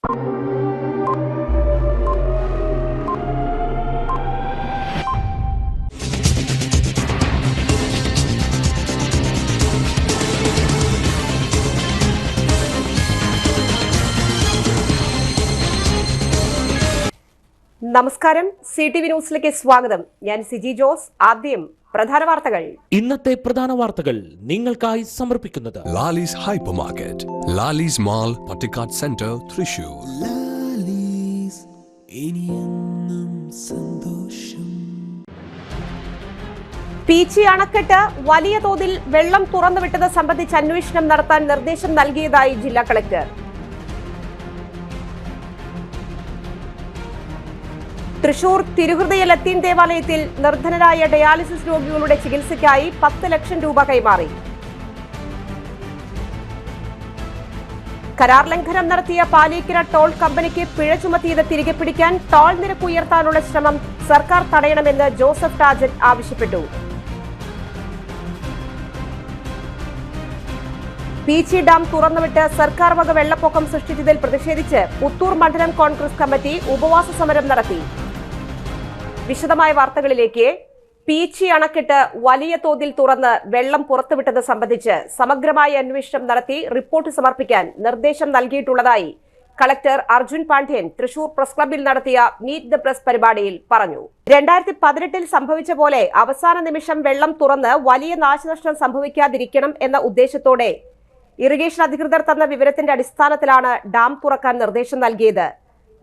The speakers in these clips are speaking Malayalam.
നമസ്കാരം, CTV ന്യൂസിലേക്ക് സ്വാഗതം. ഞാൻ സിജി ജോസ്. ആദ്യം പ്രധാന വാർത്തകൾ. ഇന്നത്തെ പ്രധാന വാർത്തകൾ നിങ്ങൾക്കായി സമർപ്പിക്കുന്നത് Lalees hyper market, Lalees mall, Pattikkad centre, Thrissur. Peechi അണക്കെട്ട് വലിയ തോതിൽ വെള്ളം തുറന്നുവിട്ടത് സംബന്ധിച്ച് അന്വേഷണം നടത്താൻ നിർദ്ദേശം നൽകിയതായി ജില്ലാ കളക്ടർ. തൃശൂർ തിരുഹൃദയ ലത്തീൻ ദേവാലയത്തിൽ നിർധനരായ ഡയാലിസിസ് രോഗികളുടെ ചികിത്സയ്ക്കായി 10 ലക്ഷം രൂപ കൈമാറി. കരാർ ലംഘനം നടത്തിയ പാലിക്കര ടോൾ കമ്പനിക്ക് പിഴ ചുമത്തിയത് തിരികെ പിടിക്കാൻ ടോൾ നിരക്ക് ഉയർത്താനുള്ള ശ്രമം സർക്കാർ തടയണമെന്ന് ജോസഫ് ടാജൻ ആവശ്യപ്പെട്ടു. പീച്ചി ഡാം തുറന്നുവിട്ട് സർക്കാർ വക വെള്ളപ്പൊക്കം സൃഷ്ടിച്ചതിൽ പ്രതിഷേധിച്ച് പുത്തൂർ മണ്ഡലം കോൺഗ്രസ് കമ്മിറ്റി ഉപവാസ സമരം നടത്തി. വിശദമായ വാർത്തകളിലേക്ക്. പീച്ചി അണക്കെട്ട് വലിയ തോതിൽ തുറന്ന് വെള്ളം പുറത്തുവിട്ടത് സംബന്ധിച്ച് സമഗ്രമായ അന്വേഷണം നടത്തി റിപ്പോർട്ട് സമർപ്പിക്കാൻ നിർദ്ദേശം നൽകിയിട്ടുള്ളതായി കളക്ടർ അർജുൻ പാണ്ഡ്യൻ തൃശൂർ പ്രസ് ക്ലബ്ബിൽ നടത്തിയ മീറ്റ് ദ പ്രസ് പരിപാടിയിൽ പറഞ്ഞു. 2018 സംഭവിച്ച പോലെ അവസാന നിമിഷം വെള്ളം തുറന്ന് വലിയ നാശനഷ്ടം സംഭവിക്കാതിരിക്കണം എന്ന ഉദ്ദേശത്തോടെ ഇറിഗേഷൻ അധികൃതർ തന്ന വിവരത്തിന്റെ അടിസ്ഥാനത്തിലാണ് ഡാം തുറക്കാൻ നിർദ്ദേശം നൽകിയത്.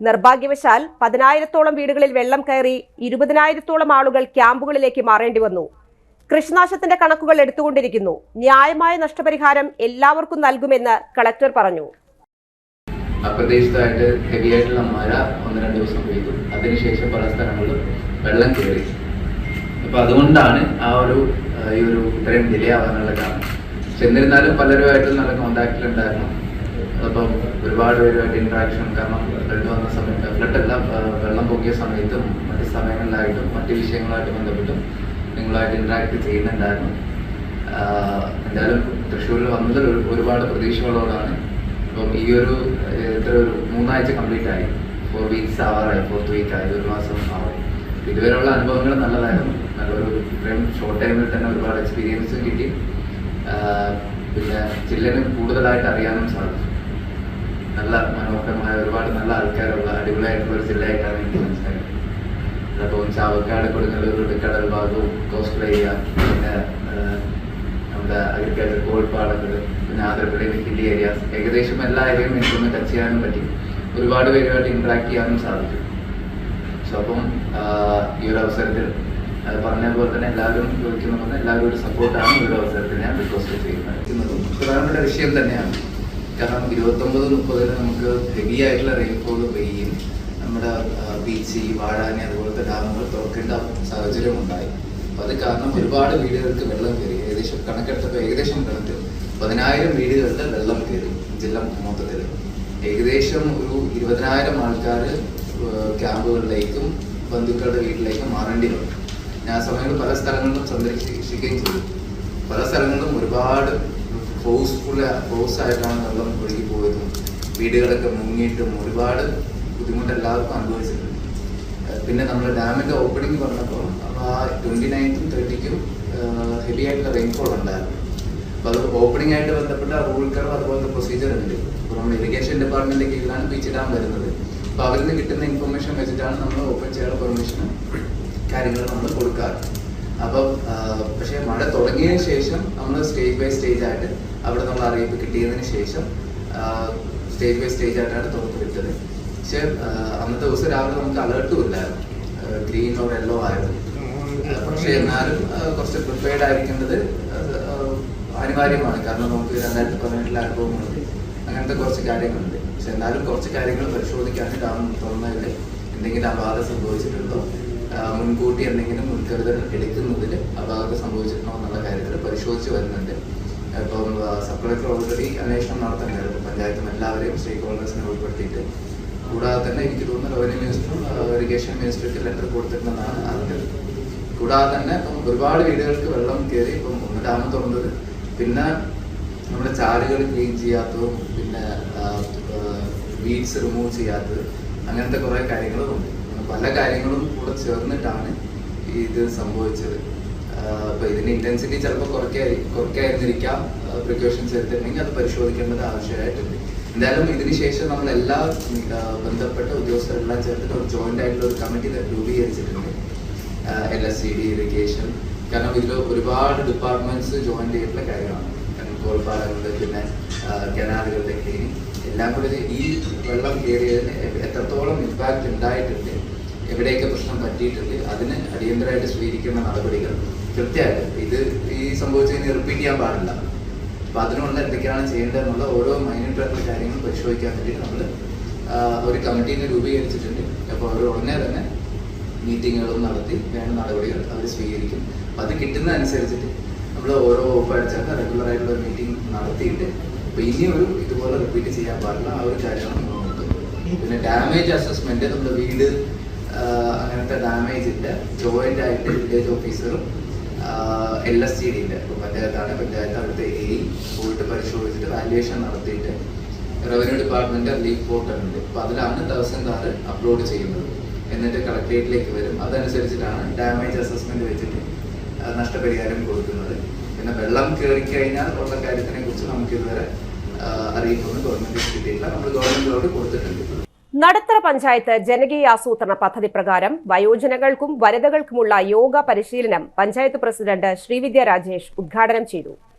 നിർഭാഗ്യവശാൽ 10,000-ഓളം വീടുകളിൽ വെള്ളം കയറി 20,000-ഓളം ആളുകൾ ക്യാമ്പുകളിലേക്ക് മാറേണ്ടി വന്നു. കൃഷിനാശത്തിന്റെ കണക്കുകൾ എടുത്തുകൊണ്ടിരിക്കുന്നു. ന്യായമായ നഷ്ടപരിഹാരം എല്ലാവർക്കും നൽകുമെന്ന് കളക്ടർ പറഞ്ഞു. അപ്രതീക്ഷിതമായിട്ട് ഹെവി ആയിട്ടുള്ള മഴ 1-2 ദിവസം പെയ്തു. അതിനുശേഷം പല സ്ഥലങ്ങളിലും വെള്ളം കയറി. അപ്പൊ അതുകൊണ്ടാണ് ഈ ഒരു ഇത്രയും ഡിലേ ആവാനുള്ള കാരണം. എന്നിരുന്നാലും പലരുമായിട്ട് നല്ല കോണ്ടാക്റ്റിലുണ്ടായിരുന്നു. അപ്പം ഒരുപാട് പേരുമായിട്ട് ഇന്ററാക്ഷൻ, കാരണം ഫ്ലഡ് വന്ന സമയത്ത്, ഫ്ലഡെല്ലാം വെള്ളം പൊക്കിയ സമയത്തും മറ്റ് സമയങ്ങളിലായിട്ടും മറ്റ് വിഷയങ്ങളായിട്ട് ബന്ധപ്പെട്ടും നിങ്ങളുമായിട്ട് ഇന്ററാക്ട് ചെയ്യുന്നുണ്ടായിരുന്നു. എന്തായാലും തൃശ്ശൂരിൽ വന്നത് ഒരുപാട് പ്രതീക്ഷകളോടാണ്. അപ്പം ഈ ഒരു 3 ആഴ്ച കംപ്ലീറ്റ് ആയി, 4 വീക്സ് ആവാറായി, 4th വീക്ക് ആയി, 1 മാസം ആവായി. ഇതുവരെയുള്ള അനുഭവങ്ങൾ നല്ലതായിരുന്നു. നല്ലൊരു ഇത്രയും ഷോർട്ട് ടൈമിൽ തന്നെ ഒരുപാട് എക്സ്പീരിയൻസും കിട്ടി. പിന്നെ ജില്ലനെ കൂടുതലായിട്ട് അറിയാനും സാധിച്ചു. നല്ല മനോഹരമായ ഒരുപാട് നല്ല ആൾക്കാരുള്ള അടിപൊളിയായിട്ടുള്ള ഒരു ജില്ലയായിട്ടാണ് എനിക്ക് മനസ്സിലായത്. അപ്പോൾ ചാവക്കാട്, കൊടുങ്ങല്ലൂർ, കടൽ ഭാഗവും, കോസ്റ്റൽ ഏരിയ, പിന്നെ നമ്മുടെ അഗ്രികൾച്ചർ കോൾപ്പാടങ്ങൾ, പിന്നെ ആന്ധ്രാപ്രദേശ് ഹില്ലി ഏരിയാസ്, ഏകദേശം എല്ലാ ഏരിയയും എനിക്കൊന്ന് ടച്ച് ചെയ്യാനും പറ്റി. ഒരുപാട് പേരുമായിട്ട് ഇന്ററാക്ട് ചെയ്യാനും സാധിച്ചു. സോ അപ്പം ഈ ഒരു അവസരത്തിൽ പറഞ്ഞ പോലെ തന്നെ എല്ലാവരും ചോദിക്കുന്ന പോലെ എല്ലാവരും ഒരു സപ്പോർട്ടാണ് ഈ ഒരു അവസരത്തിൽ ഞാൻ റിക്വസ്റ്റ് ചെയ്യുന്നത്. പ്രധാനപ്പെട്ട വിഷയം തന്നെയാണ്. കാരണം 29-30 നമുക്ക് ഹെവി ആയിട്ടുള്ള റെയിൻഫോൾ പെയ്യും. നമ്മുടെ പീച്ചി, വാഴാനി അതുപോലത്തെ ഡാമുകൾ തുറക്കേണ്ട സാഹചര്യം ഉണ്ടായി. അപ്പോൾ അത് കാരണം ഒരുപാട് വീടുകൾക്ക് വെള്ളം കയറി. ഏകദേശം കണക്കെടുത്തപ്പോൾ ഏകദേശം 10,000 വീടുകളിൽ വെള്ളം കയറി ജില്ല മൊത്തത്തിൽ. ഏകദേശം ഒരു 20,000 ആൾക്കാർ ക്യാമ്പുകളിലേക്കും ബന്ധുക്കളുടെ വീട്ടിലേക്കും മാറേണ്ടി വന്നു. ഞാൻ സമയത്ത് പല സ്ഥലങ്ങളിലും സന്ദർശിക്കുകയും ചെയ്തു. പല സ്ഥലങ്ങളിലും ഒരുപാട് ഫോഴ്സായിട്ടാണ് വെള്ളം ഒഴുകി പോയതും വീടുകളൊക്കെ മുങ്ങിയിട്ടും ഒരുപാട് ബുദ്ധിമുട്ട് എല്ലാവർക്കും അനുഭവിച്ചിട്ടുണ്ട്. പിന്നെ നമ്മൾ ഡാമിൻ്റെ ഓപ്പണിംഗ് പറഞ്ഞപ്പോൾ ആ 29th 30th ഹെവി ആയിട്ടുള്ള റെയിൻഫോൾ ഉണ്ടായിരുന്നു. അപ്പോൾ അത് ഓപ്പണിംഗ് ആയിട്ട് ബന്ധപ്പെട്ട റൂൾ കർവ് അതുപോലത്തെ പ്രൊസീജിയർ ഉണ്ട്. ഇപ്പോൾ നമ്മൾ ഇറിഗേഷൻ ഡിപ്പാർട്ട്മെൻറ്റിൻ്റെ കീഴിലാണ് പീച്ചി ഡാം വരുന്നത്. അപ്പോൾ അവരിൽ നിന്ന് കിട്ടുന്ന ഇൻഫർമേഷൻ വെച്ചിട്ടാണ് നമ്മൾ ഓപ്പൺ ചെയ്യാനുള്ള പെർമിഷനും കാര്യങ്ങൾ നമ്മൾ കൊടുക്കാറ്. അപ്പം പക്ഷേ മഴ തുടങ്ങിയതിന് ശേഷം നമ്മൾ സ്റ്റേജ് ബൈ സ്റ്റേജ് ആയിട്ട് അവിടെ നമ്മൾ അറിയിപ്പ് കിട്ടിയതിന് ശേഷം സ്റ്റേജ് ബൈ സ്റ്റേജ് ആയിട്ടാണ് തുറത്ത് വിട്ടത്. പക്ഷേ അന്നത്തെ ദിവസം രാവിലെ നമുക്ക് അലേർട്ടും ഇല്ലായിരുന്നു, ഗ്രീൻ ഓർ യെല്ലോ ആയിരുന്നു. പക്ഷേ എന്നാലും കുറച്ച് പ്രിപ്പയർഡ് ആയിരിക്കേണ്ടത് അനിവാര്യമാണ്. കാരണം നമുക്ക് 2018 അനുഭവങ്ങളുണ്ട്, അങ്ങനത്തെ കുറച്ച് കാര്യങ്ങളുണ്ട്. പക്ഷെ എന്നാലും കുറച്ച് കാര്യങ്ങൾ പരിശോധിക്കാൻ ഡാം തുറന്നതിൽ എന്തെങ്കിലും അപാകത സംഭവിച്ചിട്ടുണ്ടോ, മുൻകൂട്ടി എന്തെങ്കിലും മുൻകരുതൽ എടുക്കുന്നതിൽ അപാകത സംഭവിച്ചിട്ടുണ്ടോ എന്നുള്ള കാര്യത്തിൽ പരിശോധിച്ച് വരുന്നുണ്ട്. ഇപ്പം സബ് കളക്ടർ ഓൾറെഡി അന്വേഷണം നടത്തുന്നുണ്ട്. പഞ്ചായത്തും എല്ലാവരെയും സ്റ്റേക്ക് ഹോൾഡേഴ്സിനെ ഉൾപ്പെടുത്തിയിട്ട്. കൂടാതെ തന്നെ എനിക്ക് തോന്നുന്നു റവന്യൂ മിനിസ്റ്ററും ഇറിഗേഷൻ മിനിസ്റ്റർക്ക് ലെറ്റർ കൊടുത്തിട്ടുണ്ടെന്നാണ് അറിഞ്ഞത്. കൂടാതെ തന്നെ ഇപ്പം ഒരുപാട് വീടുകൾക്ക് വെള്ളം കയറി. ഇപ്പം 1 ഡാം തുറന്നത്, പിന്നെ നമ്മുടെ ചാലുകൾ ക്ലീൻ ചെയ്യാത്തതും, പിന്നെ വീഡ്സ് റിമൂവ് ചെയ്യാത്തത്, അങ്ങനത്തെ കുറേ കാര്യങ്ങളുമുണ്ട്. പല കാര്യങ്ങളും കൂടെ ചേർന്നിട്ടാണ് ഇത് സംഭവിച്ചത്. അപ്പോൾ ഇതിൻ്റെ ഇൻറ്റൻസിറ്റി ചിലപ്പോൾ കുറയ്ക്കായിരുന്നിരിക്കാം. പ്രിക്കോഷൻസ് എടുത്തിട്ടുണ്ടെങ്കിൽ അത് പരിശോധിക്കേണ്ടത് ആവശ്യമായിട്ടുണ്ട്. എന്തായാലും ഇതിന് ശേഷം നമ്മളെല്ലാ ബന്ധപ്പെട്ട ഉദ്യോഗസ്ഥരെല്ലാം ചേർത്തിട്ട് ഒരു ജോയിൻ്റ് ആയിട്ടുള്ള ഒരു കമ്മിറ്റി രൂപീകരിച്ചിട്ടുണ്ട്. LSCD, ഇറിഗേഷൻ, കാരണം ഇതിൽ ഒരുപാട് ഡിപ്പാർട്ട്മെൻറ്റ്സ് ജോയിൻ ചെയ്തിട്ടുള്ള കാര്യമാണ്. കോൾപ്പാലങ്ങളുടെ, പിന്നെ കനാലുകളുടെ ക്ലീനിങ് എല്ലാം കൂടി ഈ വെള്ളം കയറിയതിന് എത്രത്തോളം ഇമ്പാക്റ്റ് ഉണ്ടായിട്ടുണ്ട്, എവിടെയൊക്കെ പ്രശ്നം പറ്റിയിട്ടുണ്ട്, അതിന് അടിയന്തരമായിട്ട് സ്വീകരിക്കേണ്ട നടപടികൾ കൃത്യമായിട്ട് ഇത് ഈ സംഭവിച്ചതിന് റിപ്പീറ്റ് ചെയ്യാൻ പാടില്ല. അപ്പോൾ അതിനുള്ള എന്തൊക്കെയാണ് ചെയ്യേണ്ടതെന്നുള്ള ഓരോ മൈന്യൂട്ടായിട്ടുള്ള കാര്യങ്ങൾ പരിശോധിക്കാൻ വേണ്ടിയിട്ട് നമ്മൾ ഒരു കമ്മിറ്റീനെ രൂപീകരിച്ചിട്ടുണ്ട്. അപ്പോൾ അവർ ഉടനെ തന്നെ മീറ്റിങ്ങുകളും നടത്തി വേണ്ട നടപടികൾ അവർ സ്വീകരിക്കും. അപ്പോൾ അത് കിട്ടുന്നതനുസരിച്ചിട്ട് നമ്മൾ ഓരോ വകുപ്പായിട്ട് റെഗുലറായിട്ടുള്ള ഒരു മീറ്റിംഗ് നടത്തിയിട്ട് അപ്പോൾ ഇനിയൊരു ഇതുപോലെ റിപ്പീറ്റ് ചെയ്യാൻ പാടില്ല, ആ ഒരു കാര്യമാണ് മുന്നോട്ട്. പിന്നെ ഡാമേജ് അസസ്മെൻറ്റ്, നമ്മുടെ വീട് അങ്ങനത്തെ ഡാമേജിൻ്റെ ജോയിൻ്റ് ആയിട്ട് വില്ലേജ് ഓഫീസറും LSCDൻ്റെ, ഇപ്പോൾ പഞ്ചായത്ത് അവിടുത്തെ AE പോയിട്ട് പരിശോധിച്ചിട്ട് വാല്യുവേഷൻ നടത്തിയിട്ട് റവന്യൂ ഡിപ്പാർട്ട്മെൻറ്റ് റിലീഫ് പോർട്ടൽ ഉണ്ട്. അപ്പോൾ അതിലാണ് ദിവസം കാറ് അപ്ലോഡ് ചെയ്യുന്നത്. എന്നിട്ട് കളക്ട്രേറ്റിലേക്ക് വരും. അതനുസരിച്ചിട്ടാണ് ഡാമേജ് അസസ്മെൻറ്റ് വെച്ചിട്ട് നഷ്ടപരിഹാരം കൊടുക്കുന്നത്. പിന്നെ വെള്ളം കയറിക്കഴിഞ്ഞാൽ ഉള്ള കാര്യത്തിനെ കുറിച്ച് നമുക്ക് ഇതുവരെ അറിയിപ്പൊന്നും ഗവൺമെൻറ് കിട്ടിയില്ല. നമ്മൾ ഗവൺമെൻറ്റിലോട് കൊടുത്തിട്ടുണ്ട്. നടത്തറ പഞ്ചായത്ത് ജനകീയ ആസൂത്രണ പദ്ധതി പ്രകാരം വയോജനങ്ങൾക്കും വനിതകൾക്കുമുള്ള യോഗ പരിശീലനം പഞ്ചായത്ത് പ്രസിഡന്റ് ശ്രീവിദ്യ രാജേഷ് ഉദ്ഘാടനം ചെയ്തു.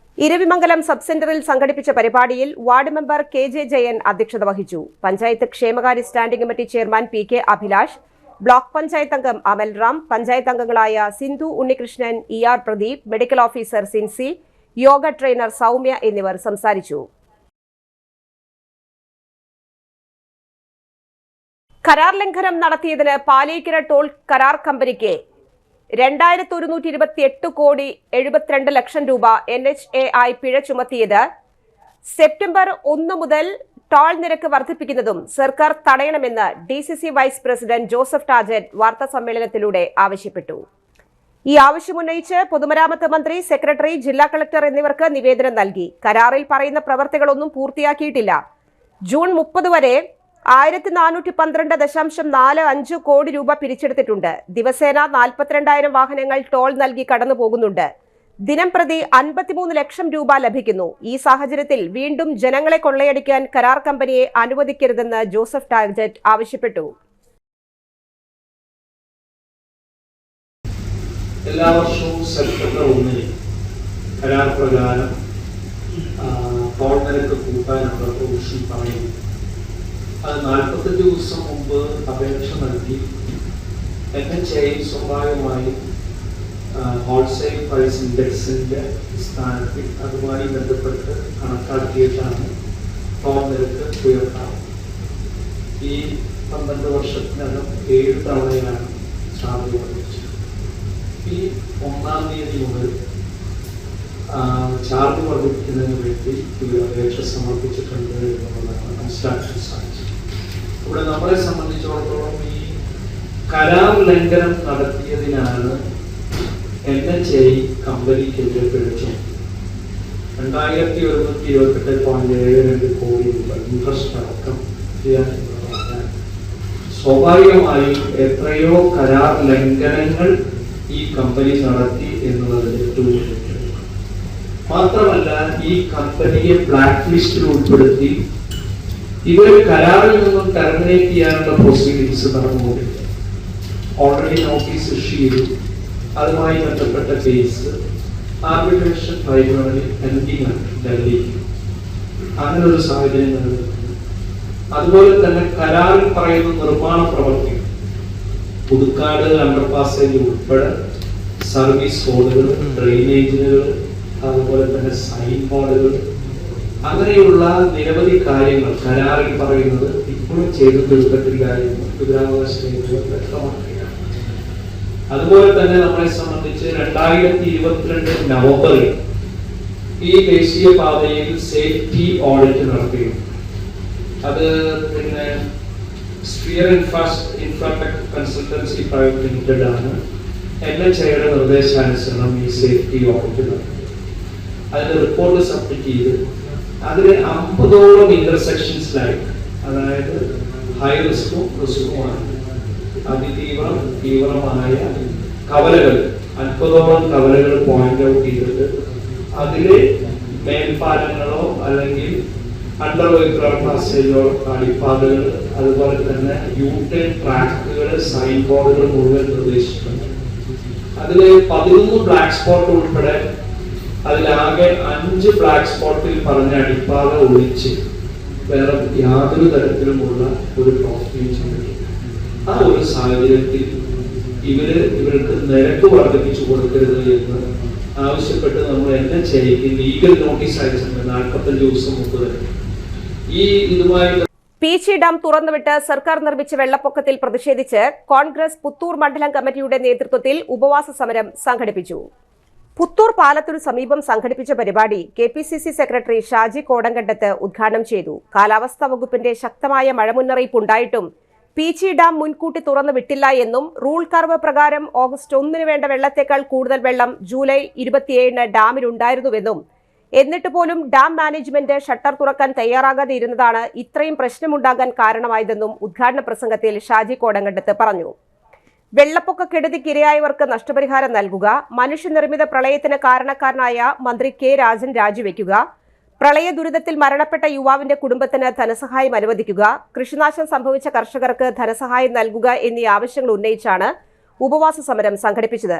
ഇരവിമംഗലം സബ് സെന്ററിൽ സംഘടിപ്പിച്ച പരിപാടിയിൽ വാർഡ് മെമ്പർ KJ ജയൻ അധ്യക്ഷത വഹിച്ചു. പഞ്ചായത്ത് ക്ഷേമകാര്യ standing committee chairman PK Abhilash, block panchayat അംഗം അമൽ റാം, പഞ്ചായത്ത് അംഗങ്ങളായ Sindhu Unnikrishnan, ER Pradeep, medical officer Sincy, yoga trainer Soumya എന്നിവർ സംസാരിച്ചു. കരാർ ലംഘനം നടത്തിയതിന് പാലേക്കര ടോൾ കരാർ കമ്പനിക്ക് 2128 കോടി 72 ലക്ഷം രൂപ NHAI പിഴ ചുമത്തിയത് സെപ്റ്റംബർ 1 മുതൽ ടോൾ നിരക്ക് വർദ്ധിപ്പിക്കുന്നതും സർക്കാർ തടയണമെന്ന് DCC വൈസ് പ്രസിഡന്റ് ജോസഫ് ടാജറ്റ് വാർത്താസമ്മേളനത്തിലൂടെ ആവശ്യപ്പെട്ടു. ഈ ആവശ്യമുന്നയിച്ച് പൊതുമരാമത്ത് മന്ത്രി, സെക്രട്ടറി, ജില്ലാ കളക്ടർ എന്നിവർക്ക് നിവേദനം നൽകി. കരാറിൽ പറയുന്ന പ്രവർത്തികളൊന്നും പൂർത്തിയാക്കിയിട്ടില്ല. ജൂൺ 30 വരെ 1412.45 കോടി രൂപ പിരിച്ചെടുത്തിട്ടുണ്ട്. ദിവസേന 42,000 വാഹനങ്ങൾ ടോൾ നൽകി കടന്നു പോകുന്നുണ്ട്. ദിനം പ്രതി 53 ലക്ഷം രൂപ ലഭിക്കുന്നു. ഈ സാഹചര്യത്തിൽ വീണ്ടും ജനങ്ങളെ കൊള്ളയടിക്കാൻ കരാർ കമ്പനിയെ അനുവദിക്കരുതെന്ന് ജോസഫ് ടാജറ്റ് ആവശ്യപ്പെട്ടു. എല്ലാ വർഷവും സെപ്റ്റംബർ 1 കരാർ പ്രകാരം ടോൾ നിരക്ക് കൂട്ടാനുള്ള പ്രൊവിഷൻ പറയുന്നു. അത് 45 ദിവസം മുമ്പ് അപേക്ഷ നൽകി NHAI സ്വാഭാവികമായും ഹോൾസെയിൽ പ്രൈസ് ഇൻഡെക്സിൻ്റെ സ്ഥാനത്തിൽ അതുമായി ബന്ധപ്പെട്ട് കണക്കാക്കിയിട്ടാണ് ടോൾ നിരക്ക് ഉയർത്താറ്. ഈ 12 വർഷത്തിനകം 7 തവണയാണ് ചാർജ് വർദ്ധിച്ചത്. ഈ 1-ാം തീയതി മുതൽ ചാർജ് വർദ്ധിപ്പിക്കുന്നതിന് വേണ്ടി ഒരു അപേക്ഷ സമർപ്പിച്ചിട്ടുണ്ട് എന്നുള്ളതാണ് മനസ്സിലാക്കാൻ സാധിച്ചത്. ഇവിടെ നമ്മളെ സംബന്ധിച്ചിടത്തോളം ഈ കരാർ ലംഘനം നടത്തിയതിനാണ് NHAI കമ്പനിക്കെതിരെ പിഴ ചുമത്തി 2128.72 കോടി രൂപ ഇൻട്രസ്റ്റ് അടക്കം ചെയ്യാൻ. സ്വാഭാവികമായും എത്രയോ കരാർ ലംഘനങ്ങൾ ഈ കമ്പനി നടത്തി എന്നുള്ളതിൽ ഏറ്റവും മാത്രമല്ല, ഈ കമ്പനിയെ ബ്ലാക്ക് ലിസ്റ്റിൽ ഉൾപ്പെടുത്തി ഇവർ കരാറിൽ നിന്നും ടെർമിനേറ്റ് ചെയ്യാനുള്ള പ്രൊസീഡിങ്സ് നടന്നുകൊണ്ടിരിക്കുക. ഓൾറെഡി നോട്ടീസ് ഇഷ്യൂ ചെയ്തു. അതുമായി ബന്ധപ്പെട്ട കേസ് ആർബിട്രേഷൻ ട്രൈബ്യൂണലിൽ പെൻഡിംഗ് ആണ് ഡൽഹിക്ക്. അങ്ങനെ ഒരു സാഹചര്യം നിലനിൽക്കുന്നു. അതുപോലെ തന്നെ കരാറിൽ പറയുന്ന നിർമ്മാണ പ്രവർത്തികൾ, പുതുക്കാട് അണ്ടർപാസേജ് ഉൾപ്പെടെ സർവീസ് റോഡുകൾ, ഡ്രെയിനേജുകൾ, അതുപോലെ തന്നെ സൈൻ ബോർഡുകൾ, അങ്ങനെയുള്ള നിരവധി കാര്യങ്ങൾ കരാറിൽ പറയുന്നത് ഇപ്പോഴും ചെയ്തു തീർക്കത്തില്ല എന്ന് വിവരാവകാശ രേഖകൾ വ്യക്തമാക്കുകയാണ്. അതുപോലെ തന്നെ നമ്മളെ സംബന്ധിച്ച് 2022 നവംബറിൽ ഈ ദേശീയപാതയിൽ സേഫ്റ്റി ഓഡിറ്റ് നടത്തിയിരുന്നു. അത് പിന്നെ sphere Infratech consultancy private limited ആണ് NHAIയുടെ നിർദ്ദേശാനുസരണം ഈ സേഫ്റ്റി ഓഡിറ്റ് നടത്തി. അതിന്റെ റിപ്പോർട്ട് സബ്മിറ്റ് ചെയ്ത് അതിന് 50ഓളം ഇന്റർസെക്ഷൻസിലായിട്ട്, അതായത് ഹൈ റിസ്ക്കും റിസ്ക്കുമാണ്. തീവ്രമായ കവലകൾ 50ഓളം കവലകൾ പോയിന്റ് ഔട്ട് ചെയ്തിട്ട് അതിലെ മേൽപ്പാലങ്ങളോ അല്ലെങ്കിൽ അണ്ടർ ഗ്രൗണ്ട് പാസേജോ അടിപ്പാതകൾ, അതുപോലെ തന്നെ യൂട്ടേൺ ട്രാക്കുകൾ, സൈൻ ബോർഡുകൾ മുഴുവൻ നിർദ്ദേശിച്ചിട്ടുണ്ട്. അതിൽ 11 ബ്ലാക്ക് സ്പോട്ട് ഉൾപ്പെടെ അതിലാകെ 5 ബ്ലാക്ക് സ്പോട്ടിൽ പറഞ്ഞ അടിപ്പാത ഒഴിച്ച് വേറെ യാതൊരു തരത്തിലുമുള്ള ഒരു പ്രവർത്തിയും ചെയ്തിട്ടില്ല. ആ ഒരു സാഹചര്യത്തിൽ ഇവർക്ക് നിരക്ക് വർദ്ധിപ്പിച്ചു കൊടുക്കരുത് എന്ന് ആവശ്യപ്പെട്ട് നമ്മൾ എന്നെ ചെയ്യിക്കും ലീഗൽ നോട്ടീസ് അയച്ചിട്ടുണ്ട് 45 ദിവസം മുമ്പ് തന്നെ. ഈ ഇതുമായി പീച്ചി ഡാം തുറന്നുവിട്ട് സർക്കാർ നിർമ്മിച്ച വെള്ളപ്പൊക്കത്തിൽ പ്രതിഷേധിച്ച് കോൺഗ്രസ് പുത്തൂർ മണ്ഡലം കമ്മിറ്റിയുടെ നേതൃത്വത്തിൽ ഉപവാസ സമരം സംഘടിപ്പിച്ചു. പുത്തൂർ പാലത്തിനു സമീപം സംഘടിപ്പിച്ച പരിപാടി KPCC സെക്രട്ടറി ഷാജി കോടങ്കണ്ടത്ത് ഉദ്ഘാടനം ചെയ്തു. കാലാവസ്ഥാ വകുപ്പിന്റെ ശക്തമായ മഴ മുന്നറിയിപ്പ് ഉണ്ടായിട്ടും പീച്ചി ഡാം മുൻകൂട്ടി തുറന്നു വിട്ടില്ല എന്നും റൂൾ കർവ് പ്രകാരം ഓഗസ്റ്റ് 1 വേണ്ട വെള്ളത്തേക്കാൾ കൂടുതൽ വെള്ളം ജൂലൈ 27 ഡാമിലുണ്ടായിരുന്നുവെന്നും എന്നിട്ട് പോലും ഡാം മാനേജ്മെന്റ് ഷട്ടർ തുറക്കാൻ തയ്യാറാകാതെ ഇരുന്നതാണ് ഇത്രയും പ്രശ്നമുണ്ടാകാൻ കാരണമായതെന്നും ഉദ്ഘാടന പ്രസംഗത്തിൽ ഷാജി കോടങ്കണ്ടത്ത് പറഞ്ഞു. വെള്ളപ്പൊക്കക്കെടുതിക്കിരയായവർക്ക് നഷ്ടപരിഹാരം നൽകുക, മനുഷ്യനിർമ്മിത പ്രളയത്തിന് കാരണക്കാരനായ മന്ത്രി K രാജൻ രാജിവെക്കുക, പ്രളയ ദുരിതത്തിൽ മരണപ്പെട്ട യുവാവിന്റെ കുടുംബത്തിന് ധനസഹായം അനുവദിക്കുക, കൃഷിനാശം സംഭവിച്ച കർഷകർക്ക് ധനസഹായം നൽകുക എന്നീ ആവശ്യങ്ങൾ ഉന്നയിച്ചാണ് ഉപവാസ സമരം സംഘടിപ്പിച്ചത്.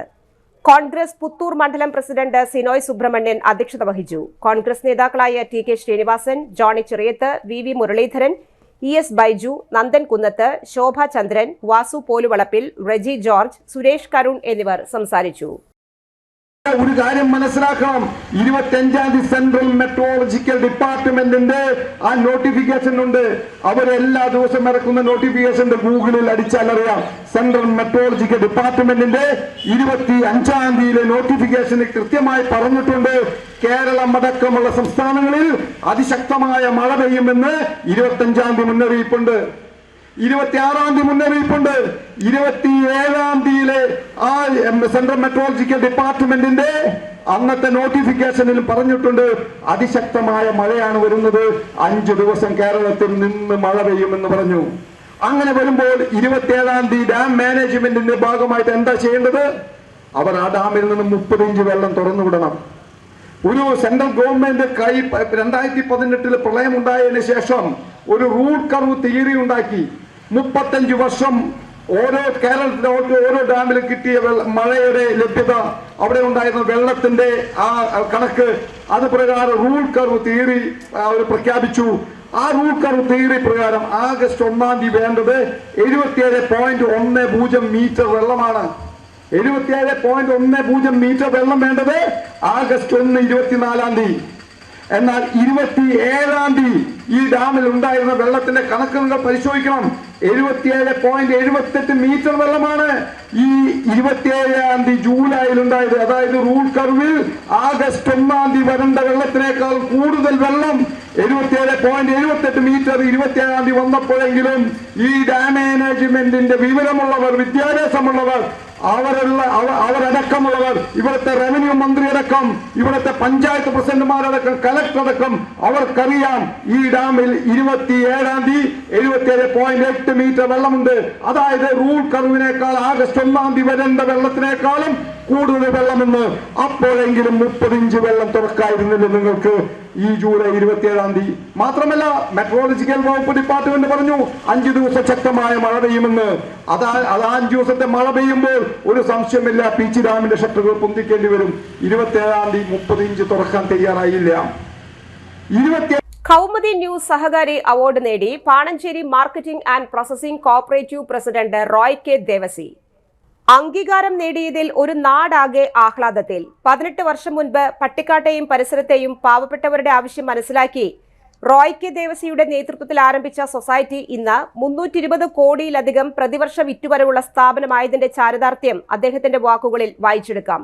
കോൺഗ്രസ് പുത്തൂർ മണ്ഡലം പ്രസിഡന്റ് സിനോയ് സുബ്രഹ്മണ്യൻ അധ്യക്ഷത വഹിച്ചു. കോൺഗ്രസ് നേതാക്കളായ TK Sreenivasan, Johny Cheriyath, VV Muraleedharan, ES Baiju, Nandan Kunnath, Shobha Chandran, Vasu Poluvalappil, Reji George, Suresh Karun എന്നിവർ സംസാരിച്ചു. ഒരു കാര്യം മനസ്സിലാക്കണം, 25-ാം തീയതി സെൻട്രൽ മെട്രോളജിക്കൽ ഡിപ്പാർട്ട്മെന്റിന്റെ ആ നോട്ടിഫിക്കേഷൻ ഉണ്ട്. അവരെല്ലാ ദിവസം ഇറക്കുന്ന നോട്ടിഫിക്കേഷന്റെ ഗൂഗിളിൽ അടിച്ചാൽ അറിയാം. സെൻട്രൽ മെട്രോളജിക്കൽ ഡിപ്പാർട്ട്മെന്റിന്റെ 25-ാം തീയതിയിലെ നോട്ടിഫിക്കേഷന് കൃത്യമായി പറഞ്ഞിട്ടുണ്ട്, കേരളം അടക്കമുള്ള സംസ്ഥാനങ്ങളിൽ അതിശക്തമായ മഴ പെയ്യുമെന്ന് 25-ാം തീയതി മുന്നറിയിപ്പുണ്ട്. 26-ാം തീയതി മുന്നറിയിപ്പുണ്ട്. 27-ാം തീയതിയിലെ ആ സെൻട്രൽ മെട്രോളജിക്കൽ ഡിപ്പാർട്ട്മെന്റിന്റെ അന്നത്തെ നോട്ടിഫിക്കേഷനിൽ പറഞ്ഞിട്ടുണ്ട് അതിശക്തമായ മഴയാണ് വരുന്നത്, 5 ദിവസം കേരളത്തിൽ നിന്ന് മഴ പെയ്യുമെന്ന് പറഞ്ഞു. അങ്ങനെ വരുമ്പോൾ 27-ാം തീയതി ഡാം മാനേജ്മെന്റിന്റെ ഭാഗമായിട്ട് എന്താ ചെയ്യേണ്ടത്? അവർ ആ ഡാമിൽ നിന്ന് 30 ഇഞ്ച് വെള്ളം തുറന്നു വിടണം. ഒരു സെൻട്രൽ ഗവൺമെന്റ് 2018 പ്രളയം ഉണ്ടായതിനു ശേഷം ഒരു റൂട്ട് കർവ് തിയറി ഉണ്ടാക്കി. 35 വർഷം ഓരോ കേരളത്തിലെ ഓരോ ഡാമിലും കിട്ടിയ മഴയുടെ ലഭ്യത, അവിടെ ഉണ്ടായിരുന്ന വെള്ളത്തിന്റെ ആ കണക്ക്, അത് പ്രകാരം റൂൾ കർവ് തിയറി അവർ പ്രഖ്യാപിച്ചു. ആ റൂൾ കർവ് തിയറി പ്രകാരം ആഗസ്റ്റ് 1-ാം തീയതി വേണ്ടത് 77.10 മീറ്റർ വെള്ളമാണ്. 77.10 മീറ്റർ വെള്ളം വേണ്ടത് ആഗസ്റ്റ് 1, 24-ാം തീയതി. എന്നാൽ 27-ാം തീയതി ഈ ഡാമിൽ ഉണ്ടായിരുന്ന വെള്ളത്തിന്റെ കണക്ക് നിങ്ങൾ പരിശോധിക്കണം. 77.78 മീറ്റർ വെള്ളമാണ് ഈ 27-ാം തീയതി ജൂലൈയിൽ ഉണ്ടായത്. അതായത് റൂൾ കർവിൽ ആഗസ്റ്റ് 1-ാം തീയതി വരേണ്ട വെള്ളത്തിനേക്കാൾ കൂടുതൽ വെള്ളം 77.78 മീറ്റർ 27-ാം തീയതി വന്നപ്പോഴെങ്കിലും ഈ ഡാം മാനേജ്മെന്റിന്റെ വിവരമുള്ളവർ, വിദ്യാഭ്യാസമുള്ളവർ, അവരടക്കമുള്ളവർ, ഇവിടുത്തെ റവന്യൂ മന്ത്രി അടക്കം, ഇവിടുത്തെ പഞ്ചായത്ത് പ്രസിഡന്റുമാരടക്കം, കലക്ടർ അടക്കം, അവർക്കറിയാം ഈ ഡാമിൽ 27-ാം തീയതി 77.8 മീറ്റർ വെള്ളമുണ്ട്. അതായത് റൂൾ കർവിനേക്കാൾ ആഗസ്റ്റ് 1-ാം തീയതി വരേണ്ട വെള്ളത്തിനേക്കാളും കൂടുതൽ വെള്ളമെന്ന്. അപ്പോഴെങ്കിലും 30 ഇഞ്ച് വെള്ളം തുറക്കായിരുന്നില്ല നിങ്ങൾക്ക് ഈ ജൂലൈ 27-ാം തീയതി. മാത്രമല്ല മെട്രോളജിക്കൽ വകുപ്പ് ഡിപ്പാർട്ട്മെന്റ് പറഞ്ഞു 5 ദിവസം ശക്തമായ മഴ പെയ്യുമെന്ന്. അത് 5 ദിവസത്തെ മഴ പെയ്യുമ്പോൾ ഒരു സംശയമില്ല, പീച്ചി ഡാമിന്റെ ഷട്ടറുകൾ പൊന്തിക്കേണ്ടി വരും. 27-ാം തീയതി 30 ഇഞ്ച് തുറക്കാൻ തയ്യാറായില്ല. കൗമുദി ന്യൂസ് സഹകാരി അവാർഡ് നേടി Pananchery marketing and processing cooperative president Roy K Devassy. അംഗീകാരം നേടിയതിൽ ഒരു നാടാകെ ആഹ്ലാദത്തിൽ. 18 വർഷം മുൻപ് പട്ടിക്കാട്ടെയും പരിസരത്തെയും പാവപ്പെട്ടവരുടെ ആവശ്യം മനസ്സിലാക്കി റോയ് K ദേവസിയുടെ നേതൃത്വത്തിൽ ആരംഭിച്ച സൊസൈറ്റി ഇന്ന് 320 കോടിയിലധികം പ്രതിവർഷ വിറ്റുവരവുള്ള സ്ഥാപനമായതിന്റെ ചാരിതാർത്ഥ്യം അദ്ദേഹത്തിന്റെ വാക്കുകളിൽ വായിച്ചെടുക്കാം.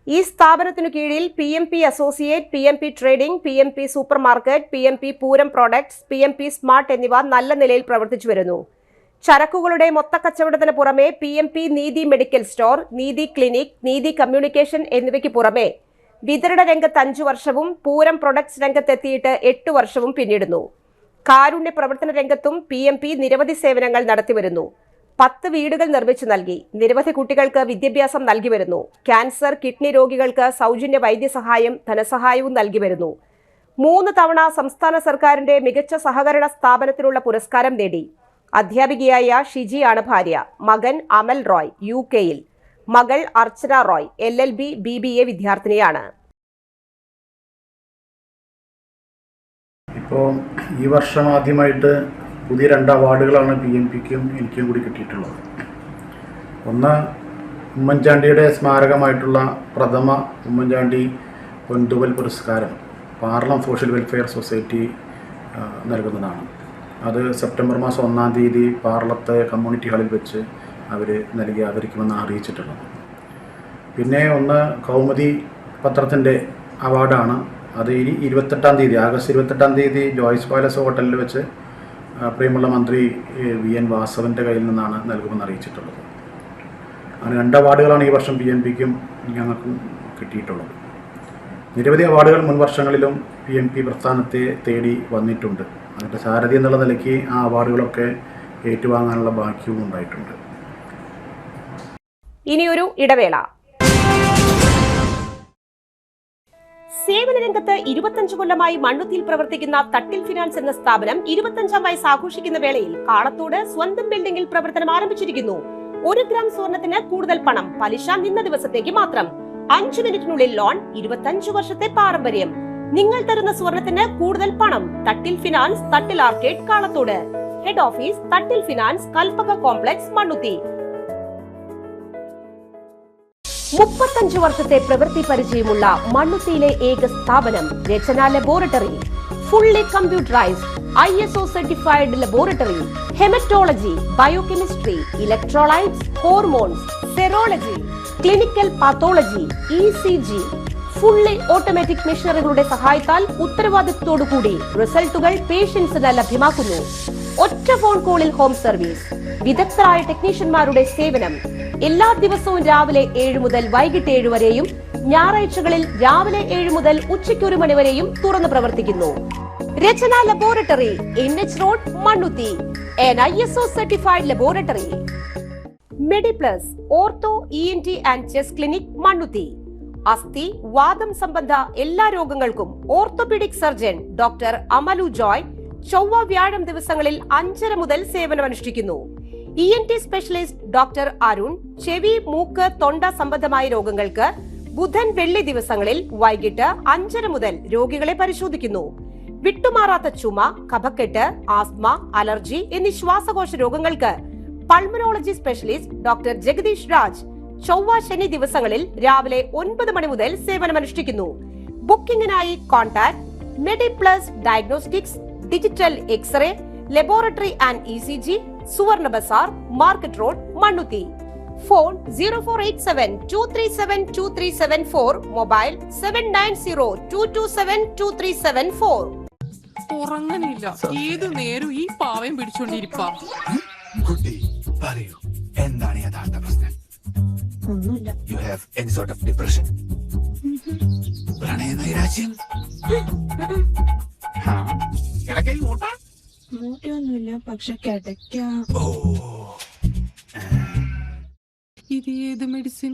ഈ സ്ഥാപനത്തിനു കീഴിൽ PMP associate, PMP trading, PMP super market, PMP Pooram products, PMP smart എന്നിവ നല്ല നിലയിൽ പ്രവർത്തിച്ചു വരുന്നു. ചരക്കുകളുടെ മൊത്തക്കച്ചവടത്തിന് പുറമെ PMP നീതി മെഡിക്കൽ സ്റ്റോർ, നീതി ക്ലിനിക്, നീതി കമ്മ്യൂണിക്കേഷൻ എന്നിവയ്ക്ക് പുറമെ വിതരണ രംഗത്ത് 5 വർഷവും പൂരം പ്രൊഡക്ട്സ് രംഗത്തെത്തിയിട്ട് 8 വർഷവും പിന്നിടുന്നു. കാരുണ്യ പ്രവർത്തന രംഗത്തും PMP നിരവധി സേവനങ്ങൾ നടത്തിവരുന്നു. 10 വീടുകൾ നിർമ്മിച്ചു നൽകി. നിരവധി കുട്ടികൾക്ക് വിദ്യാഭ്യാസം നൽകി വരുന്നു. ക്യാൻസർ, കിഡ്നി രോഗികൾക്ക് സൗജന്യ വൈദ്യസഹായം, ധനസഹായവും നൽകി വരുന്നു. 3 തവണ സംസ്ഥാന സർക്കാരിന്റെ മികച്ച സഹകരണ സ്ഥാപനത്തിനുള്ള പുരസ്കാരം നേടി. അധ്യാപികയായ ഷിജിയാണ് ഭാര്യ. മകൻ അമൽ റോയ് UK-യിൽ. മകൾ അർച്ചന റോയ് LLB BBA വിദ്യാർത്ഥിനിയാണ്. ഇപ്പോൾ ഈ വർഷം ആദ്യമായിട്ട് പുതിയ 2 അവാർഡുകളാണ് PMPക്കും എനിക്കും കൂടി കിട്ടിയിട്ടുള്ളത്. ഒന്ന് ഉമ്മൻചാണ്ടിയുടെ സ്മാരകമായിട്ടുള്ള പ്രഥമ ഉമ്മൻചാണ്ടി പൊൻതൂവൽ പുരസ്കാരം പാർലം സോഷ്യൽ വെൽഫെയർ സൊസൈറ്റി നൽകുന്നതാണ്. അത് സെപ്റ്റംബർ മാസം 1-ാം തീയതി പാർലത്തെ കമ്മ്യൂണിറ്റി ഹാളിൽ വെച്ച് അവർ നൽകി ആദരിക്കുമെന്ന് അറിയിച്ചിട്ടുള്ളത്. പിന്നെ ഒന്ന് കൗമുദി പത്രത്തിൻ്റെ അവാർഡാണ്. അത് 28-ാം തീയതി ആഗസ്റ്റ് 28-ാം തീയതി ജോയ്സ് പാലസ് ഹോട്ടലിൽ വെച്ച് പ്രിയമുള്ള മന്ത്രി VN വാസവൻ്റെ കയ്യിൽ നിന്നാണ് നൽകുമെന്ന് അറിയിച്ചിട്ടുള്ളത്. അങ്ങനെ 2 അവാർഡുകളാണ് ഈ വർഷം PMPക്കും ഞങ്ങൾക്കും കിട്ടിയിട്ടുള്ളത്. നിരവധി അവാർഡുകൾ മുൻ വർഷങ്ങളിലും PMP പ്രസ്ഥാനത്തെ തേടി വന്നിട്ടുണ്ട്. അതിൻ്റെ സാരഥി എന്നുള്ള നിലയ്ക്ക് ആ അവാർഡുകളൊക്കെ ഏറ്റുവാങ്ങാനുള്ള ഭാഗ്യവും ഉണ്ടായിട്ടുണ്ട്. ഇനിയൊരു ഇടവേള. സേവന രംഗത്ത് 25 കൊല്ലമായി മണ്ണുത്തിയിൽ പ്രവർത്തിക്കുന്ന തട്ടിൽ ഫിനാൻസ് എന്ന സ്ഥാപനം 25ാം വയസ്സ് ആഘോഷിക്കുന്ന വേളയിൽ കാളത്തോട് സ്വന്തം ബിൽഡിംഗിൽ പ്രവർത്തനം ആരംഭിച്ചിരിക്കുന്നു. 1 ഗ്രാം സ്വർണത്തിന് കൂടുതൽ പണം, പലിശ നിന്ന ദിവസത്തേക്ക് മാത്രം. 5 മിനിറ്റിനുള്ളിൽ ലോൺ, 25 വർഷത്തെ പാരമ്പര്യം. നിങ്ങൾ തരുന്ന സ്വർണത്തിന് കൂടുതൽ പണം. Thattil finance, Thattil arcade, Kalathode. Head office Thattil finance, Kalpaka complex, Mannuthy. 35 വർഷത്തെ പ്രവൃത്തി പരിചയമുള്ള മണ്ണുത്തിയിലെ ഏക സ്ഥാപനം Rachana laboratory. Fully computerised, ISO certified laboratory. Haematology, biochemistry, electrolytes, hormones, serology, clinical pathology, ECG. Fully automatic മെഷീനറികളുടെ സഹായത്താൽ ഉത്തരവാദിത്വത്തോടുകൂടി റിസൾട്ടുകൾ പേഷ്യൻസിന് ലഭ്യമാക്കുന്നു. ഒറ്റ ഫോൺ കോളിൽ ഹോം സർവീസ്. വിദഗ്ധരായ ടെക്നീഷ്യന്മാരുടെ സേവനം. എല്ലാ ദിവസവും രാവിലെ 7 മുതൽ വൈകിട്ട് 7 വരെയും ഞായറാഴ്ചകളിൽ രാവിലെ 7 മുതൽ ഉച്ചയ്ക്ക് 1 മണി വരെയും തുറന്നു പ്രവർത്തിക്കുന്നു. Rachana laboratory, NH road, Mannuthy. ISO certified laboratory. Mediplus ortho ENT and chest clinic, Mannuthy. അസ്ഥി, വാദം സംബന്ധ എല്ലാ രോഗങ്ങൾക്കും orthopaedic surgeon doctor Amalu Joy ചൊവ്വ വ്യാഴം ദിവസങ്ങളിൽ 5:30 മുതൽ സേവനമനുഷ്ഠിക്കുന്നു. ENT സ്പെഷ്യലിസ്റ്റ് ഡോക്ടർ അരുൺ ചെവി, മൂക്ക്, തൊണ്ട സംബന്ധമായ രോഗങ്ങൾക്ക് ബുധൻ, വെള്ളി ദിവസങ്ങളിൽ വൈകിട്ട് 5:30 മുതൽ രോഗികളെ പരിശോധിക്കുന്നു. വിട്ടുമാറാത്ത ചുമ, കഫക്കെട്ട്, ആസ്മ, അലർജി എന്നീ ശ്വാസകോശ രോഗങ്ങൾക്ക് pulmonology specialist doctor Jagadeesh Raj ചൊവ്വ, ശനി ദിവസങ്ങളിൽ രാവിലെ 9 മണി മുതൽ സേവനമനുഷ്ഠിക്കുന്നു. ബുക്കിംഗിനായി contact Mediplus diagnostics, digital X ray, laboratory and ECG, Suvarna Bazar, market road, Mannuthy. Phone 0487-237-2374, mobile 790227-2374. ഉറങ്ങനില്ല, ഏതു നേരം ഈ പാവം പിടിച്ചോണ്ടിരിപ്പാ. കുട്ടി പറയൂ, എന്താണ് യഥാർത്ഥ പ്രശ്നം? ഒന്നുമില്ല. You have any sort of depression, പ്രണയ നൈരാശ്യം? മൂട്ടയൊന്നുമില്ല, പക്ഷെ കിടക്ക. ഓ, ഇത് ഏത് മെഡിസിൻ?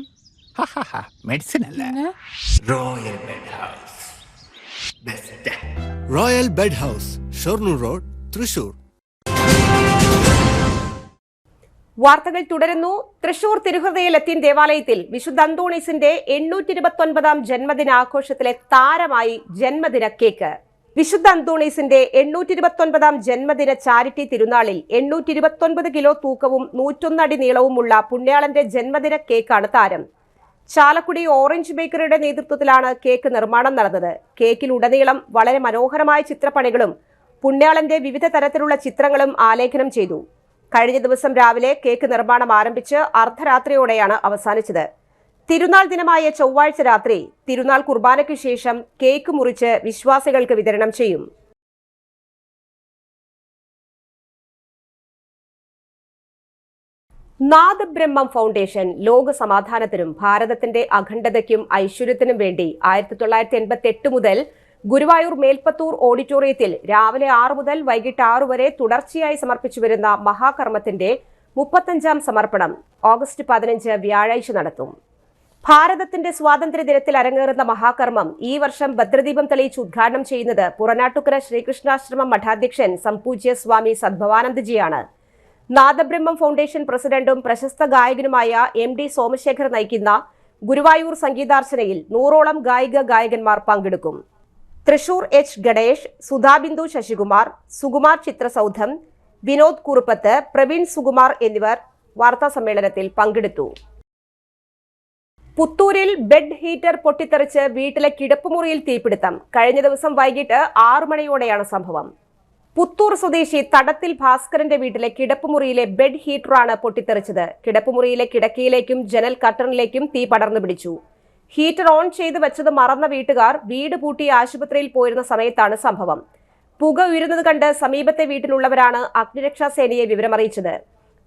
മെഡിസിൻ അല്ല, royal bed house. Best royal bed house, Shoranur road, Thrissur. വാർത്തകൾ തുടരുന്നു. തൃശൂർ തിരുഹൃദയ ലത്തീൻ ദേവാലയത്തിൽ വിശുദ്ധ അന്തോണീസിന്റെ 829-ാം ജന്മദിനാഘോഷത്തിലെ താരമായി ജന്മദിന കേക്ക്. വിശുദ്ധ അന്തോണീസിന്റെ 829-ാം ജന്മദിന ചാരിറ്റി തിരുനാളിൽ 829 കിലോ തൂക്കവും 101 അടി നീളവുമുള്ള പുണ്യാളന്റെ ജന്മദിന കേക്കാണ് താരം. ചാലക്കുടി ഓറഞ്ച് ബേക്കറിയുടെ നേതൃത്വത്തിലാണ് കേക്ക് നിർമ്മാണം നടന്നത്. കേക്കിലുടനീളം വളരെ മനോഹരമായ ചിത്രപ്പണികളും പുണ്യാളന്റെ വിവിധ തരത്തിലുള്ള ചിത്രങ്ങളും ആലേഖനം ചെയ്തു. കഴിഞ്ഞ ദിവസം രാവിലെ കേക്ക് നിർമ്മാണം ആരംഭിച്ച് അർദ്ധരാത്രിയോടെയാണ് അവസാനിച്ചത്. തിരുനാൾ ദിനമായ ചൊവ്വാഴ്ച രാത്രി തിരുനാൾ കുർബാനയ്ക്ക് ശേഷം കേക്ക് മുറിച്ച് വിശ്വാസികൾക്ക് വിതരണം ചെയ്യും. നാദബ്രഹ്മം ഫൗണ്ടേഷൻ ലോക സമാധാനത്തിനും ഭാരതത്തിന്റെ അഖണ്ഡതയ്ക്കും ഐശ്വര്യത്തിനും വേണ്ടി 1988 മുതൽ ഗുരുവായൂർ മേൽപ്പത്തൂർ ഓഡിറ്റോറിയത്തിൽ രാവിലെ 6 മുതൽ വൈകിട്ട് 6 വരെ തുടർച്ചയായി സമർപ്പിച്ചുവരുന്ന മഹാകർമ്മത്തിന്റെ 35ാം സമർപ്പണം ഓഗസ്റ്റ് 15 വ്യാഴാഴ്ച നടത്തും. ഭാരതത്തിന്റെ സ്വാതന്ത്ര്യദിനത്തിൽ അരങ്ങേറുന്ന മഹാകർമ്മം ഈ വർഷം ഭദ്രദീപം തെളിയിച്ച് ഉദ്ഘാടനം ചെയ്യുന്നത് പുറനാട്ടുകര ശ്രീകൃഷ്ണാശ്രമം മഠാധ്യക്ഷൻ സംപൂജ്യ സ്വാമി സദ്ഭവാനന്ദജിയാണ്. നാദബ്രഹ്മം ഫൗണ്ടേഷൻ പ്രസിഡന്റും പ്രശസ്ത ഗായകനുമായ MD സോമശേഖർ നയിക്കുന്ന ഗുരുവായൂർ സംഗീതാർച്ചനയിൽ 100ഓളം ഗായകന്മാർ പങ്കെടുക്കും. തൃശൂർ H. ഗണേഷ്, സുധാബിന്ദു ശശികുമാർ, സുകുമാർ ചിത്രസൗധം, വിനോദ് കുറുപ്പത്ത്, പ്രവീൺ സുകുമാർ എന്നിവർ വാർത്താസമ്മേളനത്തിൽ പങ്കെടുത്തു. പുത്തൂരിൽ ബെഡ് ഹീറ്റർ പൊട്ടിത്തെറിച്ച് വീട്ടിലെ കിടപ്പുമുറിയിൽ തീപിടുത്തം. കഴിഞ്ഞ ദിവസം വൈകിട്ട് 6 മണിയോടെയാണ് സംഭവം. പുത്തൂർ സ്വദേശി തടത്തിൽ ഭാസ്കരന്റെ വീട്ടിലെ കിടപ്പുമുറിയിലെ ബെഡ് ഹീറ്ററാണ് പൊട്ടിത്തെറിച്ചത്. കിടപ്പുമുറിയിലെ കിടക്കയിലേക്കും ജനൽ കർട്ടനിലേക്കും തീ പടർന്നു പിടിച്ചു. ഹീറ്റർ ഓൺ ചെയ്ത് വെച്ചത് മറന്ന വീട്ടുകാർ വീട് പൂട്ടി ആശുപത്രിയിൽ പോയിരുന്ന സമയത്താണ് സംഭവം. പുക ഉയരുന്നത് കണ്ട് സമീപത്തെ വീട്ടിലുള്ളവരാണ് അഗ്നിരക്ഷാസേനയെ വിവരമറിയിച്ചത്.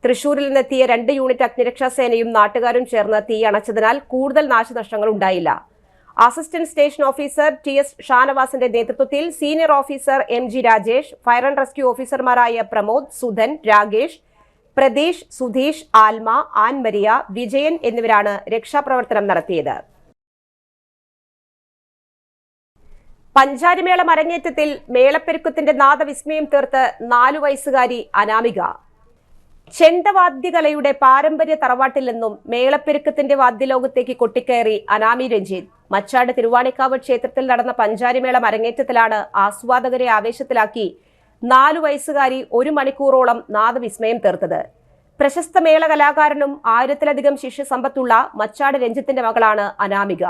തൃശൂരിൽ നിന്നെത്തിയ 2 യൂണിറ്റ് അഗ്നിരക്ഷാസേനയും നാട്ടുകാരും ചേർന്ന് തീ അണച്ചതിനാൽ കൂടുതൽ നാശനഷ്ടങ്ങൾ ഉണ്ടായില്ല. അസിസ്റ്റന്റ് സ്റ്റേഷൻ ഓഫീസർ TS ഷാനവാസിന്റെ നേതൃത്വത്തിൽ senior officer MG Rajesh, fire and rescue ഓഫീസർമാരായ പ്രമോദ്, സുധൻ, രാകേഷ്, പ്രതീഷ്, സുധീഷ്, ആൽമ, ആൻമരിയ, വിജയൻ എന്നിവരാണ് രക്ഷാപ്രവർത്തനം നടത്തിയത്. പഞ്ചാരിമേള അരങ്ങേറ്റത്തിൽ മേളപ്പെരുക്കത്തിന്റെ നാദവിസ്മയം തീർത്ത് 4 വയസ്സുകാരി അനാമിക. ചെണ്ടവാദ്യകലയുടെ പാരമ്പര്യ തറവാട്ടിൽ നിന്നും മേളപ്പെരുക്കത്തിന്റെ വാദ്യലോകത്തേക്ക് കൊട്ടിക്കയറി അനാമി രഞ്ജിത്ത്. മച്ചാട് തിരുവാണിക്കാവ് ക്ഷേത്രത്തിൽ നടന്ന പഞ്ചാരിമേളം അരങ്ങേറ്റത്തിലാണ് ആസ്വാദകരെ ആവേശത്തിലാക്കി 4 വയസ്സുകാരി 1 മണിക്കൂറോളം നാദവിസ്മയം തീർത്തത്. പ്രശസ്ത മേള കലാകാരനും 1000-ലധികം ശിഷ്യസമ്പത്തുള്ള മച്ചാട് രഞ്ജിത്തിന്റെ മകളാണ് അനാമിക.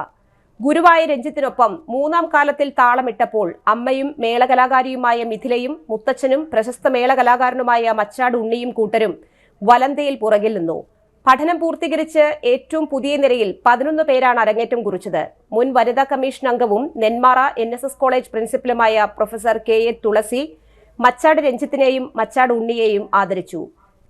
ഗുരുവായ രഞ്ജിത്തിനൊപ്പം 3ാം കാലത്തിൽ താളമിട്ടപ്പോൾ അമ്മയും മേളകലാകാരിയുമായ മിഥിലയും മുത്തച്ഛനും പ്രശസ്ത മേളകലാകാരനുമായ മച്ചാട് ഉണ്ണിയും കൂട്ടരും വലന്തയിൽ പുറകിൽ നിന്നു. പഠനം പൂർത്തീകരിച്ച് ഏറ്റവും പുതിയ നിരയിൽ 11 പേരാണ് അരങ്ങേറ്റം കുറിച്ചത്. മുൻ വനിതാ കമ്മീഷൻ അംഗവും നെന്മാറ NSS കോളേജ് പ്രിൻസിപ്പലുമായ പ്രൊഫസർ KA തുളസി മച്ചാട് രഞ്ജിത്തിനെയും മച്ചാട് ഉണ്ണിയെയും ആദരിച്ചു.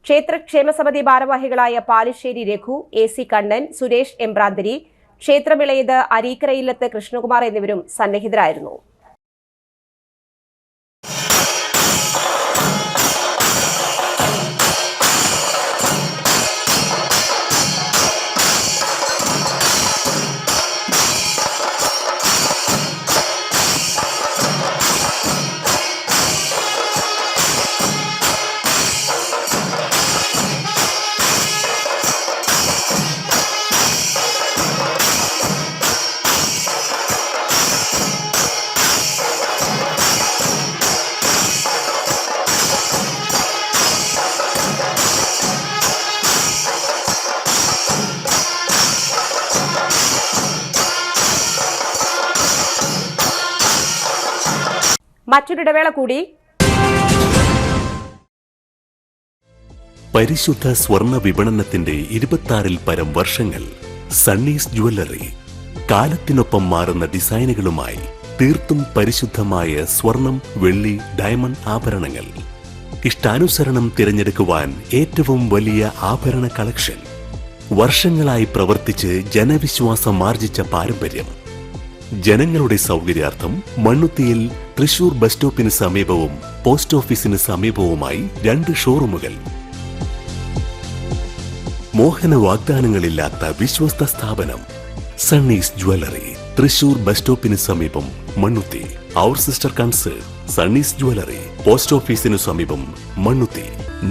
ക്ഷേത്രക്ഷേമസമിതി ഭാരവാഹികളായ പാലിശ്ശേരി രഘു, AC കണ്ണൻ, സുരേഷ് എംബ്രാന്തിരി, ക്ഷേത്രമിളയത് അരീക്കരയില്ലത്ത് കൃഷ്ണകുമാർ എന്നിവരും സന്നിഹിതരായിരുന്നു. മറ്റൊരിടവേള കൂടി. പരിശുദ്ധ സ്വർണ്ണ വിപണനത്തിന്റെ 26-ൽ പരം വർഷങ്ങൾ. സണ്ണീസ് ജ്വല്ലറി കാലത്തിനൊപ്പം മാറുന്ന ഡിസൈനുകളുമായി തീർത്തും പരിശുദ്ധമായ സ്വർണം, വെള്ളി, ഡയമണ്ട് ആഭരണങ്ങൾ. ഇഷ്ടാനുസരണം തിരഞ്ഞെടുക്കുവാൻ ഏറ്റവും വലിയ ആഭരണ കളക്ഷൻ. വർഷങ്ങളായി പ്രവർത്തിച്ച് ജനവിശ്വാസം ആർജിച്ച പാരമ്പര്യം. ജനങ്ങളുടെ സൗകര്യാർത്ഥം മണ്ണുത്തിയിൽ തൃശൂർ ബസ് സ്റ്റോപ്പിന് സമീപവും പോസ്റ്റ് ഓഫീസിന് സമീപവുമായി 2 ഷോറൂമുകൾ. മോഹന വാഗ്ദാനങ്ങളില്ലാത്ത വിശ്വസ്ത സ്ഥാപനം സണ്ണീസ് ജ്വല്ലറി, തൃശൂർ ബസ് സ്റ്റോപ്പിന് സമീപം, മണ്ണുത്തി. അവർ സിസ്റ്റർ കൺസേൺ സണ്ണീസ് ജ്വല്ലറി, പോസ്റ്റ് ഓഫീസിന് സമീപം, മണ്ണുത്തി.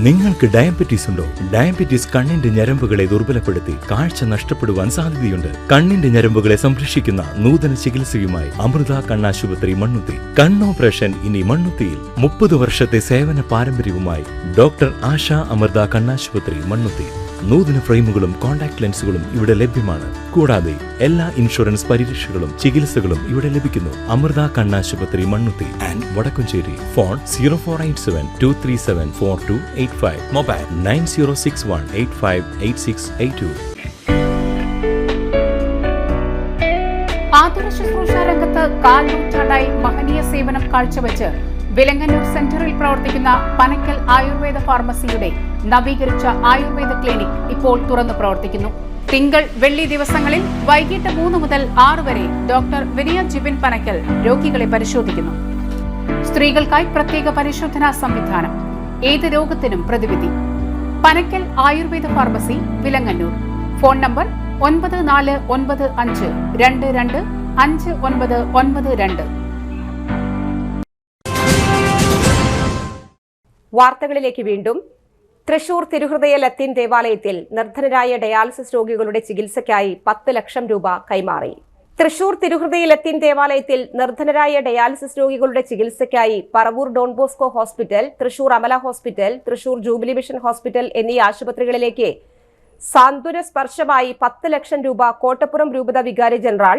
നിങ്ങൾക്ക് ഡയബറ്റീസ് ഉണ്ടോ? ഡയബറ്റീസ് കണ്ണിന്റെ ഞരമ്പുകളെ ദുർബലപ്പെടുത്തി കാഴ്ച നഷ്ടപ്പെടുവാൻ സാധ്യതയുണ്ട്. കണ്ണിന്റെ ഞരമ്പുകളെ സംരക്ഷിക്കുന്ന നൂതന ചികിത്സയുമായി അമൃത കണ്ണാശുപത്രി, മണ്ണുത്തി. കണ്ണോപ്പറേഷൻ ഇനി മണ്ണുത്തിയിൽ. 30 വർഷത്തെ സേവന പാരമ്പര്യവുമായി ഡോക്ടർ ആശ അമൃത കണ്ണാശുപത്രി, മണ്ണുത്തി. നൂതന ഫ്രെയിമുകളും കോൺടാക്ട് ലെൻസുകളും ഇവിടെ ലഭ്യമാണ്. കൂടാതെ എല്ലാ ഇൻഷുറൻസ് പരിരക്ഷകളും ചികിത്സകളും ഇവിടെ ലഭിക്കുന്നു. അമൃത കണ്ണാശുപത്രി, Mannuthy and Vadakkumchery. Phone 0487-237-4285. Mobile 9061858682. ആതുര ശുശ്രൂഷ രംഗത്ത് 4 നൂറ്റാണ്ടായി മഹനീയ സേവനം കാഴ്ചവെച്ച് വിലങ്ങന്നൂർ സെന്ററിൽ പ്രവർത്തിക്കുന്ന പനക്കൽ ആയുർവേദ ഫാർമസിയുടെ നവീകരിച്ച ആയുർവേദ ക്ലിനിക് ഇപ്പോൾ തുറന്നു പ്രവർത്തിക്കുന്നു. തിങ്കൾ വെള്ളി ദിവസങ്ങളിൽ വൈകിട്ട് 3 മുതൽ 6 വരെ ഡോക്ടർ വിനയ ജിബിൻ പനക്കൽ രോഗികളെ പരിശോധിക്കുന്നു. സ്ത്രീകൾക്കായി പ്രത്യേക പരിശോധനാ സംവിധാനം. ഏത് രോഗത്തിനും പ്രതിവിധി. Panakkal Ayurveda pharmacy, Vilangannur. Phone number 9495225992. വാർത്തകളിലേക്ക് വീണ്ടും. തൃശൂർ തിരുഹൃദയ ലത്തീൻ ദേവാലയത്തിൽ നിർധനരായ ഡയാലിസിസ് രോഗികളുടെ ചികിത്സയ്ക്കായി 10 ലക്ഷം രൂപ കൈമാറി. തൃശൂർ തിരുഹൃദയ ലത്തീൻ ദേവാലയത്തിൽ നിർധനരായ ഡയാലിസിസ് രോഗികളുടെ ചികിത്സയ്ക്കായി Paravur Don Bosco hospital, Thrissur Amala hospital, Thrissur jubilee mission hospital എന്നീ ആശുപത്രികളിലേക്ക് സാന്ത്വന സ്പർശമായി 10 ലക്ഷം രൂപ കോട്ടപ്പുറം രൂപത വികാരി ജനറൽ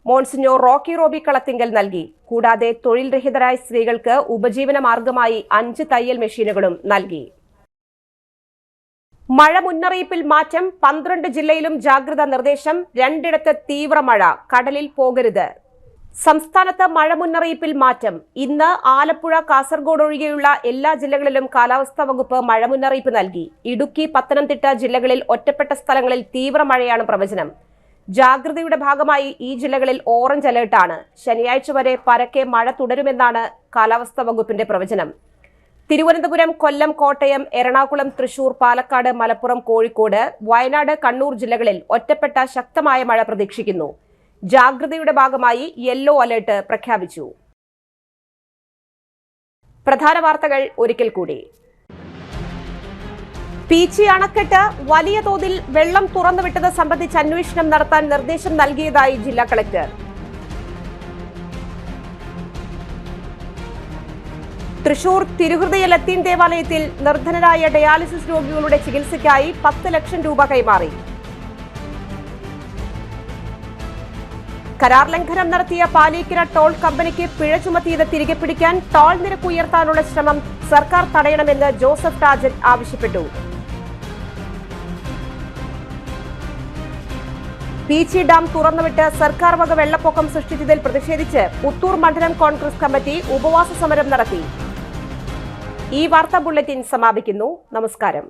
മോൺസിഞ്ഞോർ റോക്കി റോബി കളത്തിങ്കൽ നൽകി. കൂടാതെ തൊഴിൽ രഹിതരായ സ്ത്രീകൾക്ക് ഉപജീവന മാർഗമായി 5 തയ്യൽ മെഷീനുകളും നൽകി. മഴ മുന്നറിയിപ്പിൽ മാറ്റം. 12 ജില്ലയിലും ജാഗ്രതാ നിർദ്ദേശം. 2 തീവ്ര മഴ. കടലിൽ പോകരുത്. സംസ്ഥാനത്ത് മഴ മുന്നറിയിപ്പിൽ മാറ്റം. ഇന്ന് ആലപ്പുഴ, കാസർഗോഡ് ഒഴികെയുള്ള എല്ലാ ജില്ലകളിലും കാലാവസ്ഥാ വകുപ്പ് മഴ മുന്നറിയിപ്പ് നൽകി. ഇടുക്കി, പത്തനംതിട്ട ജില്ലകളിൽ ഒറ്റപ്പെട്ട സ്ഥലങ്ങളിൽ തീവ്ര മഴയാണ് പ്രവചനം. ജാഗ്രതയുടെ ഭാഗമായി ഈ ജില്ലകളിൽ ഓറഞ്ച് അലേർട്ടാണ്. ശനിയാഴ്ച വരെ പരക്കെ മഴ തുടരുമെന്നാണ് കാലാവസ്ഥാ വകുപ്പിന്റെ പ്രവചനം. തിരുവനന്തപുരം, കൊല്ലം, കോട്ടയം, എറണാകുളം, തൃശൂർ, പാലക്കാട്, മലപ്പുറം, കോഴിക്കോട്, വയനാട്, കണ്ണൂർ ജില്ലകളിൽ ഒറ്റപ്പെട്ട ശക്തമായ മഴ പ്രതീക്ഷിക്കുന്നു. ജാഗ്രതയുടെ ഭാഗമായി യെല്ലോ അലേർട്ട് പ്രഖ്യാപിച്ചു. പ്രധാന വാർത്തകൾ ഒരിക്കൽ കൂടി. പീച്ചി അണക്കെട്ട് വലിയ തോതിൽ വെള്ളം തുറന്നുവിട്ടത് സംബന്ധിച്ച് അന്വേഷണം നടത്താൻ നിർദ്ദേശം നൽകിയതായി ജില്ലാ കളക്ടർ. തൃശൂർ തിരുഹൃദയ ലത്തീൻ ദേവാലയത്തിൽ നിർധനരായ ഡയാലിസിസ് രോഗികളുടെ ചികിത്സയ്ക്കായി 10 ലക്ഷം രൂപ കൈമാറി. കരാർ ലംഘനം നടത്തിയ പാലീക്കര ടോൾ കമ്പനിക്ക് പിഴ ചുമത്തിയത് തിരികെ പിടിക്കാൻ ടോൾ നിരക്ക് ഉയർത്താനുള്ള ശ്രമം സർക്കാർ തടയണമെന്ന് ജോസഫ് ടാജൻ ആവശ്യപ്പെട്ടു. പീച്ചി ഡാം തുറന്നുവിട്ട് സർക്കാർ വക വെള്ളപ്പൊക്കം സൃഷ്ടിച്ചതിൽ പ്രതിഷേധിച്ച് പുത്തൂർ മണ്ഡലം കോൺഗ്രസ് കമ്മിറ്റി ഉപവാസ സമരം നടത്തി. ഈ വാർത്താ ബുള്ളറ്റിൻ സമാപിക്കുന്നു. നമസ്കാരം.